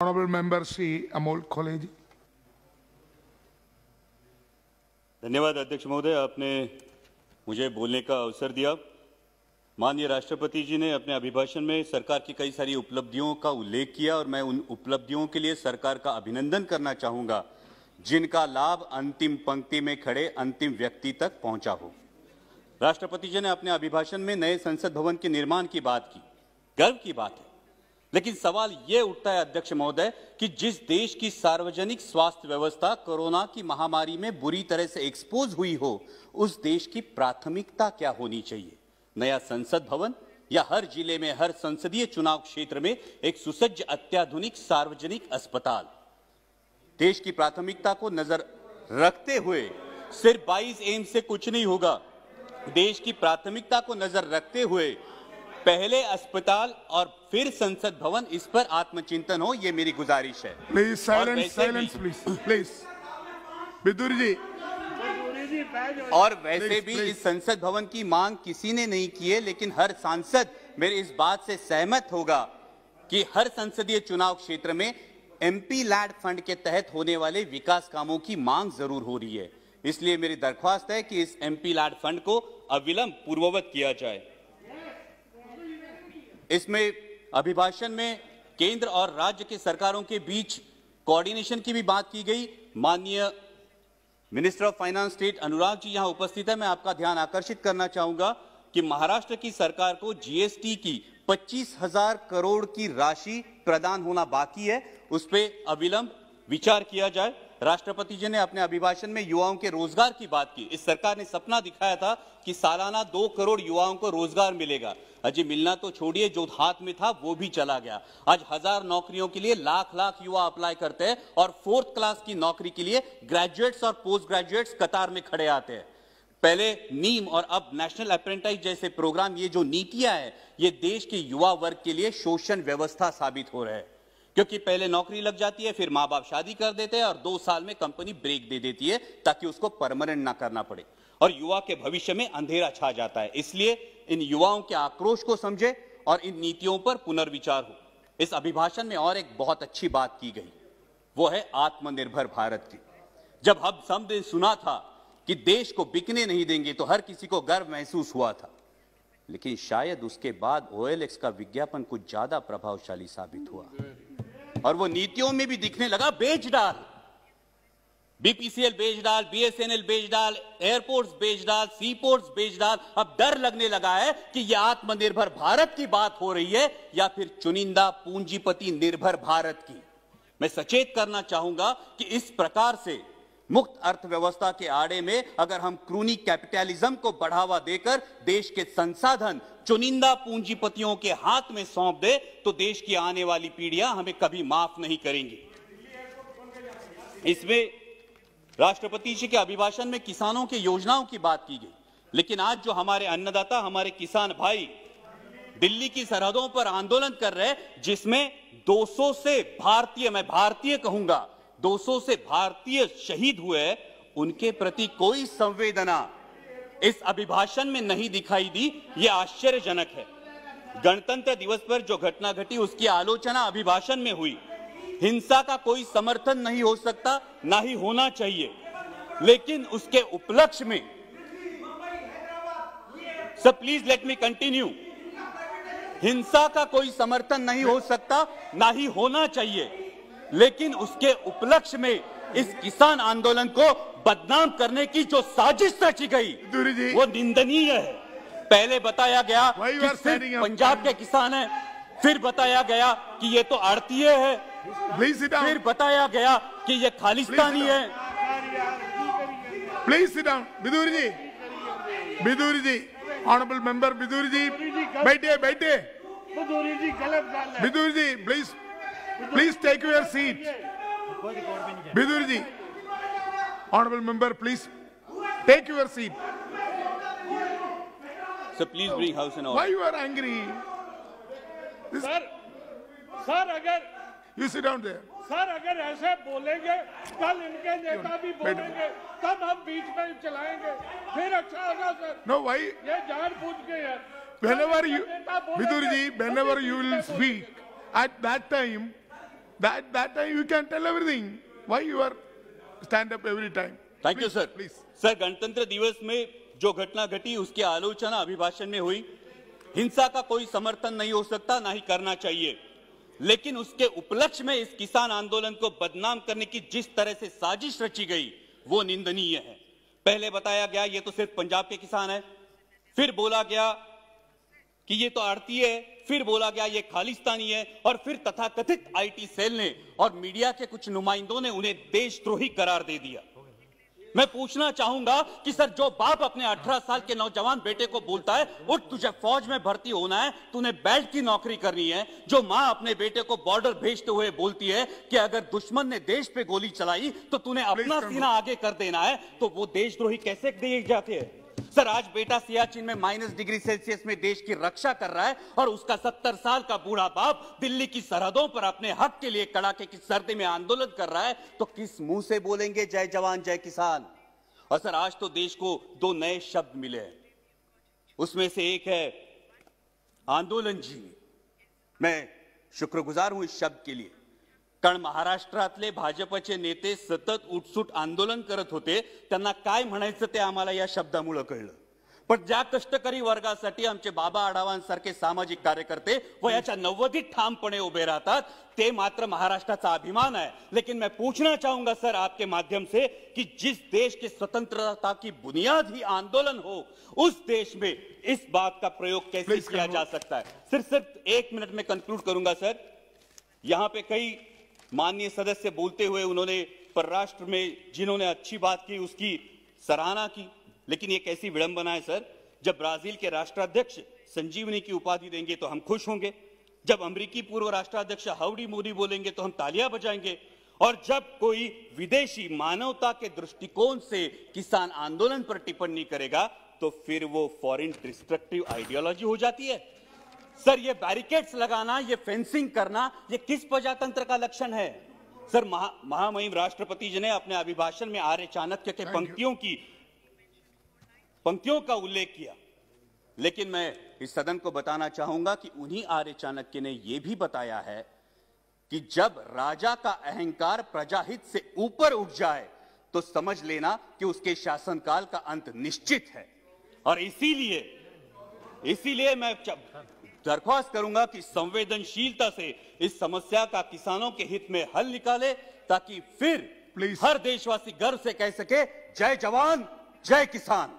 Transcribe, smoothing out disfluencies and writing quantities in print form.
Honorable Member Sri Amol Khole ji. धन्यवाद अध्यक्ष महोदय, आपने मुझे बोलने का अवसर दिया। माननीय राष्ट्रपति जी ने अपने अभिभाषण में सरकार की कई सारी उपलब्धियों का उल्लेख किया और मैं उन उपलब्धियों के लिए सरकार का अभिनंदन करना चाहूंगा जिनका लाभ अंतिम पंक्ति में खड़े अंतिम व्यक्ति तक पहुंचा हो। राष्ट्रपति जी ने अपने अभिभाषण में नए संसद भवन के निर्माण की बात की, गर्व की बात है, लेकिन सवाल यह उठता है अध्यक्ष महोदय कि जिस देश की सार्वजनिक स्वास्थ्य व्यवस्था कोरोना की महामारी में बुरी तरह से एक्सपोज हुई हो, उस देश की प्राथमिकता क्या होनी चाहिए? नया संसद भवन या हर जिले में हर संसदीय चुनाव क्षेत्र में एक सुसज्ज अत्याधुनिक सार्वजनिक अस्पताल? देश की प्राथमिकता को नजर रखते हुए सिर्फ 22 एम्स से कुछ नहीं होगा। देश की प्राथमिकता को नजर रखते हुए पहले अस्पताल और फिर संसद भवन, इस पर आत्मचिंतन हो, ये मेरी गुजारिश है। प्लीज साइलेंस प्लीज बिदुर जी। और वैसे भी इस संसद भवन की मांग किसी ने नहीं की है, लेकिन हर सांसद मेरे इस बात से सहमत होगा कि हर संसदीय चुनाव क्षेत्र में एमपी लैड फंड के तहत होने वाले विकास कामों की मांग जरूर हो रही है। इसलिए मेरी दरख्वास्त है कि इस एमपी लैड फंड को अविलंब पूर्ववत किया जाए। इसमें अभिभाषण में केंद्र और राज्य की सरकारों के बीच कोऑर्डिनेशन की भी बात की गई। माननीय minister of finance state Anurag ji यहां उपस्थित है। मैं आपका ध्यान आकर्षित करना चाहूंगा कि महाराष्ट्र की सरकार को जीएसटी की 25,000 करोड़ की राशि प्रदान होना बाकी है, उस पर अविलंब विचार किया जाए। राष्ट्रपति जी ने अपने अभिभाषण में युवाओं के रोजगार की बात की। इस सरकार ने सपना दिखाया था कि सालाना 2 करोड़ युवाओं को रोजगार मिलेगा। अजी मिलना तो छोड़िए, जो हाथ में था वो भी चला गया। आज 1000 नौकरियों के लिए लाख युवा अप्लाई करते हैं और 4th क्लास की नौकरी के लिए ग्रेजुएट्स और पोस्ट ग्रेजुएट्स कतार में खड़े आते हैं। पहले नीम और अब नेशनल अप्रेंटिस जैसे प्रोग्राम, ये जो नीतियां हैं, ये देश के युवा वर्ग के लिए शोषण व्यवस्था साबित हो रहा है, क्योंकि पहले नौकरी लग जाती है, फिर माँ बाप शादी कर देते हैं और 2 साल में कंपनी ब्रेक दे देती है ताकि उसको परमानेंट ना करना पड़े और युवा के भविष्य में अंधेरा छा जाता है। इसलिए इन युवाओं के आक्रोश को समझे और इन नीतियों पर पुनर्विचार हो। इस अभिभाषण में और एक बहुत अच्छी बात की गई, वो है आत्मनिर्भर भारत की। जब हम सब ने सुना था कि देश को बिकने नहीं देंगे तो हर किसी को गर्व महसूस हुआ था, लेकिन शायद उसके बाद OLX का विज्ञापन कुछ ज्यादा प्रभावशाली साबित हुआ और वो नीतियों में भी दिखने लगा। बेच डाल, BPCL बेच डाल, BSNL बेच डाल, एयरपोर्ट्स बेच डाल, सीपोर्ट्स बेच डाल। अब डर लगने लगा है कि यह आत्मनिर्भर भारत की बात हो रही है या फिर चुनिंदा पूंजीपति निर्भर भारत की। मैं सचेत करना चाहूंगा कि इस प्रकार से मुक्त अर्थव्यवस्था के आड़े में अगर हम क्रूनी कैपिटलिज्म को बढ़ावा देकर देश के संसाधन चुनिंदा पूंजीपतियों के हाथ में सौंप दे तो देश की आने वाली पीढ़ियां हमें कभी माफ नहीं करेंगी। इसमें राष्ट्रपति जी के अभिभाषण में किसानों की योजनाओं की बात की गई, लेकिन आज जो हमारे अन्नदाता, हमारे किसान भाई दिल्ली की सरहदों पर आंदोलन कर रहे हैं, जिसमें 200 से भारतीय, मैं भारतीय कहूंगा, 200 से भारतीय शहीद हुए, उनके प्रति कोई संवेदना इस अभिभाषण में नहीं दिखाई दी। यह आश्चर्यजनक है। गणतंत्र दिवस पर जो घटना घटी उसकी आलोचना अभिभाषण में हुई। हिंसा का कोई समर्थन नहीं हो सकता, ना ही होना चाहिए, लेकिन उसके उपलक्ष्य में, sir please let me continue, हिंसा का कोई समर्थन नहीं हो सकता, ना ही होना चाहिए, लेकिन उसके उपलक्ष्य में इस किसान आंदोलन को बदनाम करने की जो साजिश रची गई वो निंदनीय है। पहले बताया गया कि सिर्फ पंजाब के किसान हैं, फिर बताया गया कि ये तो आड़तीय है, फिर बताया गया कि ये खालिस्तानी है। Please sit down. Bidur ji, honourable member Bidur ji, बैठिए। Bidur ji please take your seat. Bidur ji, honourable member please take your seat. So please bring house and order. Why you are angry? Sir अगर you sit down there. Sir अगर ऐसे बोलेंगे, कल इनके नेता भी बोलेंगे, तब हम बीच में चलाएंगे, फिर अच्छा होगा सर। No, why? ये जानबूझ के यार। Whenever you, Bidur ji, whenever you will speak, at that time, That time you can tell everything. Why you are stand up every time? Thank you Please, sir. Please. Sir, गणतंत्र दिवस में जो घटना घटी उसकी आलोचना अभिभाषण में हुई। हिंसा का कोई समर्थन नहीं हो सकता, ना ही करना चाहिए, लेकिन उसके उपलक्ष्य में इस किसान आंदोलन को बदनाम करने की जिस तरह से साजिश रची गई वो निंदनीय है। पहले बताया गया ये तो सिर्फ पंजाब के किसान है, फिर बोला गया कि ये तो आड़ती है, फिर बोला गया ये खालिस्तानी है, और फिर तथाकथित आईटी सेल ने और मीडिया के कुछ नुमाइंदों ने उन्हें देशद्रोही करार दे दिया। मैं पूछना चाहूंगा कि सर, जो बाप अपने 18 साल के नौजवान बेटे को बोलता है उठ तुझे फौज में भर्ती होना है, तूने बेल्ट की नौकरी करनी है, जो मां अपने बेटे को बॉर्डर भेजते हुए बोलती है कि अगर दुश्मन ने देश पे गोली चलाई तो तूने अपना सीना आगे कर देना है, तो वो देशद्रोही कैसे दिए जाते हैं? सर, आज बेटा सियाचिन में -डिग्री सेल्सियस में देश की रक्षा कर रहा है और उसका 70 साल का बूढ़ा बाप दिल्ली की सरहदों पर अपने हक के लिए कड़ाके की सर्दी में आंदोलन कर रहा है, तो किस मुंह से बोलेंगे जय जवान जय किसान? और सर, आज तो देश को 2 नए शब्द मिले हैं, उसमें से एक है आंदोलन जीवी। मैं शुक्रगुजार हूं इस शब्द के लिए, कारण महाराष्ट्रातले भाजपचे नेते सतत उठसूट आंदोलन करत होते, त्यांना काय म्हणायचं ते आम्हाला या शब्दामुळे कळलं। पण ज्या कष्टकरी वर्गासाठी आमचे बाबा आढावांसारखे सामाजिक कार्यकर्ते वयाच्या 90 ठामपणे उभे राहतात, ते मात्र महाराष्ट्राचा अभिमान है। लेकिन मैं पूछना चाहूंगा सर आपके माध्यम से कि जिस देश की स्वतंत्रता की बुनियाद ही आंदोलन हो, उस देश में इस बात का प्रयोग कैसे किया जा सकता है? सिर्फ 1 मिनट में कंक्लूड करूंगा सर। यहां पे कई माननीय सदस्य बोलते हुए उन्होंने परराष्ट्र में जिन्होंने अच्छी बात की उसकी सराहना की, लेकिन ये कैसी विडंबना है सर, जब ब्राजील के राष्ट्राध्यक्ष संजीवनी की उपाधि देंगे तो हम खुश होंगे, जब अमेरिकी पूर्व राष्ट्राध्यक्ष हाउडी मोदी बोलेंगे तो हम तालियां बजाएंगे, और जब कोई विदेशी मानवता के दृष्टिकोण से किसान आंदोलन पर टिप्पणी करेगा तो फिर वो फॉरेन डिस्ट्रक्टिव आइडियोलॉजी हो जाती है। सर, ये बैरिकेड्स लगाना, ये फेंसिंग करना, ये किस प्रजातंत्र का लक्षण है? सर, महामहिम राष्ट्रपति जी ने अपने अभिभाषण में आर्य चाणक्य के पंक्तियों का उल्लेख किया, लेकिन मैं इस सदन को बताना चाहूंगा कि उन्हीं आर्य चाणक्य ने यह भी बताया है कि जब राजा का अहंकार प्रजाहित से ऊपर उठ जाए तो समझ लेना कि उसके शासनकाल का अंत निश्चित है। और इसीलिए मैं दरख्वास्त करूंगा कि संवेदनशीलता से इस समस्या का किसानों के हित में हल निकाले, ताकि फिर हर देशवासी गर्व से कह सके जय जवान जय किसान।